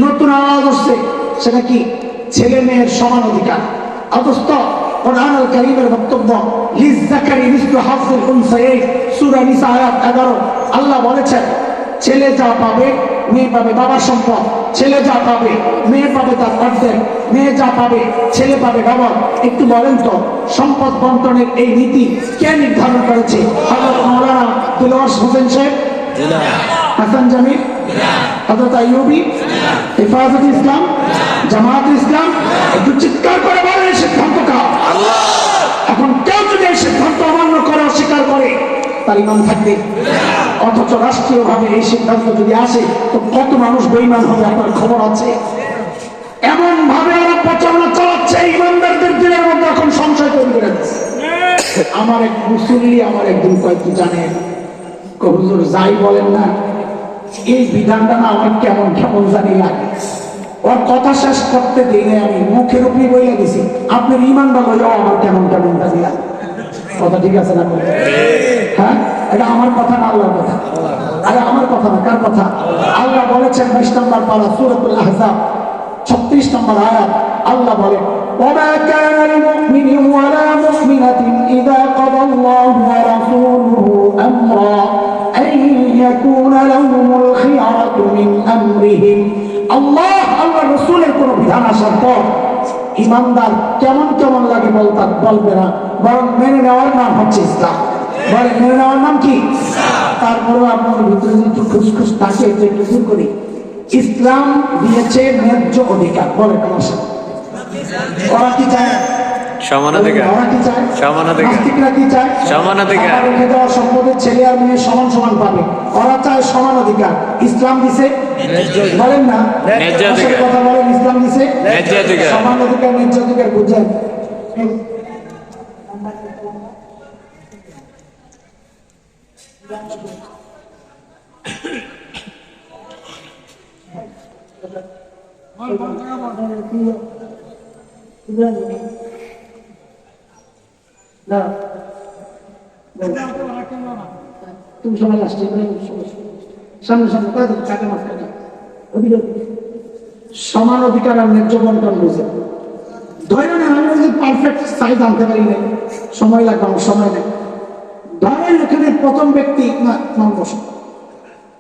নতুন আওয়াজ আসছে, সেটা কি? ছেলে মেয়ের সমান অধিকার। অথচ কোরআন আল কারীমের বক্তব্য লিযযাকারি মিসলু হাযযিল উনসায়াইন, সূরা নিসা আয়াত 11, আল্লাহ বলেছেন ছেলে যা পাবে মেয়ে পাবে বাবার সম্পদ, ছেলে যা পাবে মেয়ে পাবে তার অর্ধেক, মেয়ে যা পাবে ছেলে পাবে ডবল। একটু বলেন তো সম্পদ বন্টনের এই নীতি কে নির্ধারণ করেছে? হযরত মাওলানা দিলওয়ার হোসেন সাহেব, হাসান জামিল, হযরত আইয়ুবী, হেফাজত ইসলাম, জামায়াত ইসলাম? একটু চিৎকার করে বলেন এই সিদ্ধান্ত কার? আল্লাহ। এখন কেউ যদি এই সিদ্ধান্ত অমান্য করে অস্বীকার করে তার ইমান থাকবে? অথচ রাষ্ট্রীয়ভাবে এই সিদ্ধান্ত যদি আসে তো কত মানুষ বেঈমান হবে আপনার খবর আছে? এমন ভাবে ওরা প্রচারণা চালাচ্ছে, ইমানদারদের দিনের মধ্যে এখন সংশয় তৈরি করে দিচ্ছে। আমার এক মুসল্লি আমার একদিন কয়েকটি জানেন, হুজুর যাই বলেন না, এই বিধানটা না আমার কেমন কেমন জানি লাগে। ওর কথা শেষ করতে দিই না, আমি মুখের উপরে বইয়া দিছি আপনার ইমান ভালো, আমার কেমন কেমন জানি লাগে। কথা ঠিক আছে না? হ্যাঁ, এটা আমার কথা না আল্লাহর কথা? আরে আমার কথা না, কার কথা? আল্লাহ বলেছেন ২২ নম্বর পারা সূরাতুল আহজাব ৩৬ নম্বর আয়াত, আল্লাহ বলেন ওয়া কানা লিল-মুমিনি ওয়া লা মুমিনাতিন ইযা কাদাল্লাহু ওয়া রাসূলুহু আমরা আন ইয়াকুনা লাহুমুল খিয়ারাতু মিন আমরিহিম। আল্লাহ রাসূলের কোন বিধান আসার পর ইমানদার কেমন কেমন লাগে বলবে না, বরং মেনে নেওয়ার নাম হচ্ছে ইসলাম। বলে মেনে নেওয়ার নাম কি? তারপরে আপনার ভিতরে একটু খুশখুশ থাকে, একটু দূর করি। ইসলাম দিয়েছে ন্যায্য অধিকার। বলে আমার সাথে ওরা কি চায়? সমান অধিকার। ওরা কি চায়? সমান অধিকার। নাস্তিকরা কি চায়? সমান অধিকার। রেখে দেওয়া সম্পদের ছেলে আর মেয়ে সমান সমান পাবে, ওরা চায় সমান অধিকার। ইসলাম দিছে বলেন না, ন্যায্য অধিকার। কথা বলেন, ইসলাম দিছে ন্যায্য অধিকার। সমান অধিকার, ন্যায্য অধিকার বুঝেন? তুমি সবাই আসছে সামনে সামনে কাকে মাঝখানে সমান অধিকার আর ন্যায্য বন্টন বুঝে ধরে না। আমি যদি পারফেক্ট সাইজ আনতে পারি না, সময় লাগবে, আমার সময় নেই। ধরেন এখানে প্রথম ব্যক্তি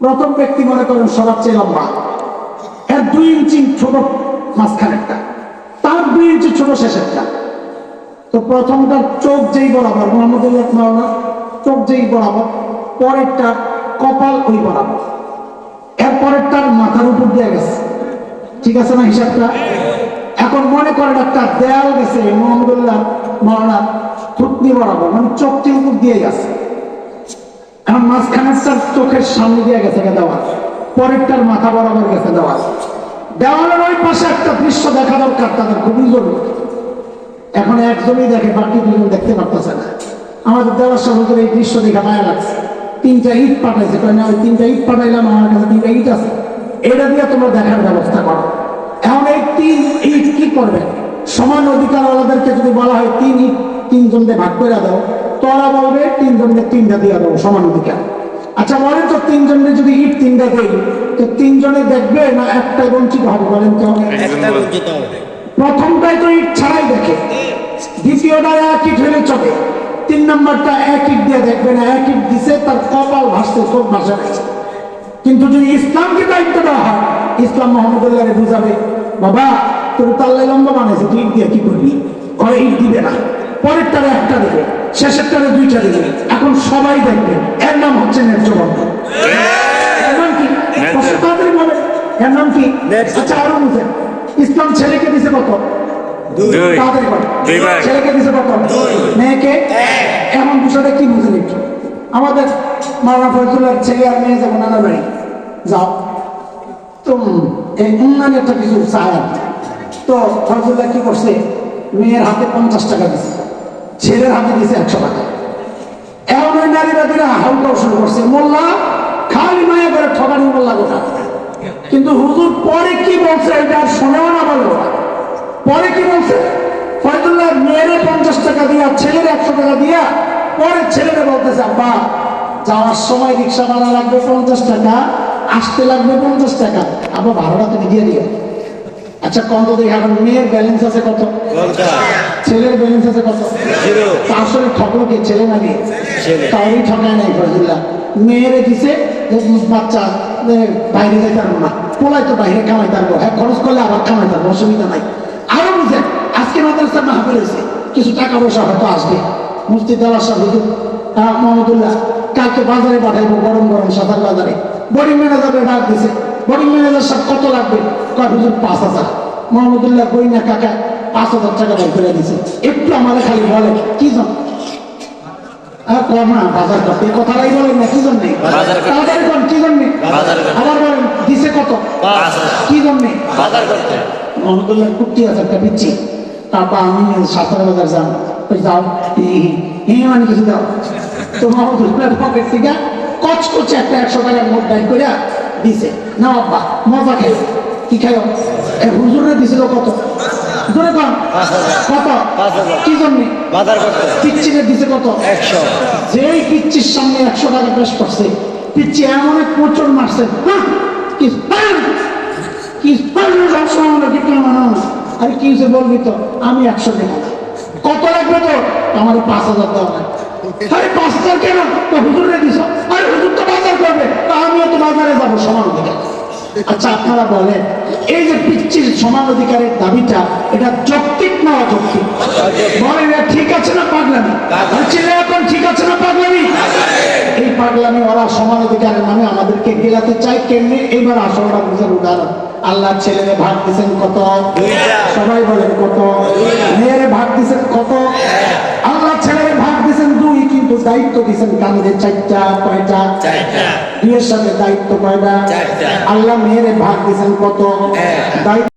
প্রথম ব্যক্তি মনে করেন সবার চেয়ে লম্বা, এর 2 ইঞ্চি ছোট মাঝখানেরটা, তার 2 ইঞ্চি ছোট শেষেরটা। তো প্রথমটার চোখ যেই বরাবর, মোহাম্মদুল্লাহ মাওলানা চোখ যেই বরাবর, পরেরটা কপাল ওই বরাবর, এর পরেরটার মাথার উপর দিয়ে গেছে। ঠিক আছে না হিসাবটা? এখন মনে করেন একটা দেয়াল গেছে মোহাম্মদুল্লাহ মাওলানা থুতনি বরাবর, মানে চোখটির উপর দিয়ে গেছে। এখন মাঝখানেরটার চোখের সামনে দিয়ে গেছে দেওয়াল, পরেরটার মাথা বরাবর গেছে দেওয়াল। দেওয়ালের ওই পাশে একটা দৃশ্য দেখা দরকার, তাদের খুবই জরুরি। এখন একজনই দেখে, বাকি দুজন দেখতে পারতেছে না। আমাদের দেওয়ার সাথে এই দৃশ্য দেখে মায়া লাগছে, 3টা ইট পাঠাইছে। না ওই 3টা ইট পাঠাইলাম, আমার কাছে 3টা ইট আছে, এটা দিয়ে তোমরা দেখার ব্যবস্থা করো। এখন এই 3 ইট কি করবে? সমান অধিকার ওদেরকে যদি বলা হয় 3 ইট 3 জনকে ভাগ করে দাও, তোরা বলবে 3 জনকে 3টা দিয়ে দাও, সমান অধিকার। আচ্ছা বলেন তো 3 জনকে যদি ইট 3টা দেই তো 3 জনে দেখবে না একটাই বঞ্চিত হবে? বলেন তো। প্রথমটাই তো ইট ছাড়াই দেখে, দ্বিতীয়টা 1 ইট হলে চলে, 3 নম্বরটা 1 ইট দিয়ে দেখবে না, 1 ইট দিছে তার কপাল ভাসছে, চোখ ভাসে না। কিন্তু যদি ইসলামকে দায়িত্ব দেওয়া হয়, ইসলাম মোহাম্মদুল্লাহকে বুঝাবে, বাবা তোর তাল্লাই লম্বা বানাইছে, তুই ইট দিয়ে কি করবি? ওরা ইট দিবে না, পরেরটারে 1টা দিবে, শেষেরটারে 2টা দিবে। এখন সবাই দেখবে, এর নাম হচ্ছে ন্যায্য বন্টন। এর নাম কি? বলে এর নাম কি? আচ্ছা আরো বুঝেন, ইসলাম ছেলেকে দিছে কত? 2। ছেলেকে দিছে কত? 2। মেয়েকে 1। এমন বিষয়টা কি বুঝেন একটু? আমাদের মাওলানা ফজলুল্লাহর ছেলে আর মেয়ে যাবো নানা বাড়ি, যাও তো এই উন্নয়নের একটা কিছু চায়। তো ফজলুল্লাহ কি করছে? মেয়ের হাতে 50 টাকা দিছে, ছেলের হাতে দিছে 100 টাকা। এমন ওই নারীবাদীরা হালকাও শুরু করছে, মোল্লা খালি মায়া করে ঠকানি মোল্লা কথা। কিন্তু হুজুর পরে কি বলছে এটা শোনেও না, বলো পরে কি বলছে? ফজলুল্লাহ মেয়েরে 50 টাকা দিয়া, ছেলের 100 টাকা দিয়া, পরে ছেলেরে বলতেছে আব্বা যাওয়ার সময় রিক্সা ভাড়া লাগবে 50 টাকা, আসতে লাগবে 50 টাকা, আবার ভাড়াটা তুমি দিয়ে দিও। আচ্ছা কত দেখি এখন মেয়ের ব্যালেন্স আছে কত, ছেলের ব্যালেন্স আছে কত? তা আসলে ঠকলো কে, ছেলে না মেয়ে? তাহলেই ঠকায় নাই ফজলুল্লাহ। মেয়েরে দিছে বাচ্চা বাইরে যাইতে পারবো না, পোলাই তো বাইরে কামাই পারবো, হ্যাঁ খরচ করলে আবার কামাই পারবো, অসুবিধা নাই। আরো বুঝেন, আজকে মাদ্রাসা মাহফিল হয়েছে, কিছু টাকা পয়সা হয়তো আসবে। মুফতি দেওয়ার সাহেব হুজুর মোহাম্মদুল্লাহ কালকে বাজারে পাঠাইবো, গরম গরম সাঁতার বাজারে। বোর্ডিং ম্যানেজারে ডাক দিছে, বোর্ডিং ম্যানেজার সাহেব কত লাগবে? কয় হুজুর 5000। মোহাম্মদুল্লাহ কই না কাকা 5000 টাকা বের করে দিছে, একটু আমাদের খালি বলে কি জন না বাজার করতে, কথাটাই বলেন না কি জন্যে, তাড়াতাড়ি করেন কি জন্যে, আবার বলেন দিছে কত, কি জন্যে বাজার করতে। মোহাম্মদুল্লাহ কুট্টি আছে একটা পিচ্ছি, তারপর আমি সাঁতার বাজার যান, ওই যাও মানে কিছু দাও। তো মোহাম্মদুল্লাহ পকেট থেকে কচকচে একটা 100 টাকার নোট বাইর করে দিছে, না আব্বা মজা খাই। কি খাই? হুজুরে দিছিল কত? ধরে কম কত, কি জন্যে বাজার করতে। পিচ্চিরে দিছে কত? 100। যেই পিচ্চির সামনে 100 টাকা পেশ করছে, পিচ্চি এমন এক কোচর মারছে, আরে কি হয়েছে বলবি তো, আমি 100 দেবো। কত লাগবে তো? আমার 5000 দেওয়া নাই। আরে 5000 কেন? তো হুজুরে দিছ। আরে হুজুর তো বাজার করবে, আমিও তো বাজারে যাবো সমান অধিকার। আচ্ছা আপনারা বলেন, এই যে পিচ্চির সমান অধিকারের দাবিটা, এটা যৌক্তিক না অযৌক্তিক? বলেন এটা ঠিক আছে না পাগলামি? ছেলে এখন ঠিক আছে না পাগলামি? এই পাগলামি ওরা সমান অধিকারের নামে আমাদেরকে গেলাতে চায়। কেমনি? এইবার আসলটা বুঝের উদাহরণ। আল্লাহ ছেলেরে ভাগ দিচ্ছেন কত? সবাই বলেন কত? মেয়েরে ভাগ দিচ্ছেন কত? আল্লাহ ছেলেরে ভাগ দিচ্ছেন 2, কিন্তু দায়িত্ব দিচ্ছেন কান্দে 4টা। কয়টা? 4টা। 2 এর সাথে দায়িত্ব কয়টা? 4টা। আল্লাহ মেয়েরে ভাগ দিচ্ছেন কত? দায়িত্ব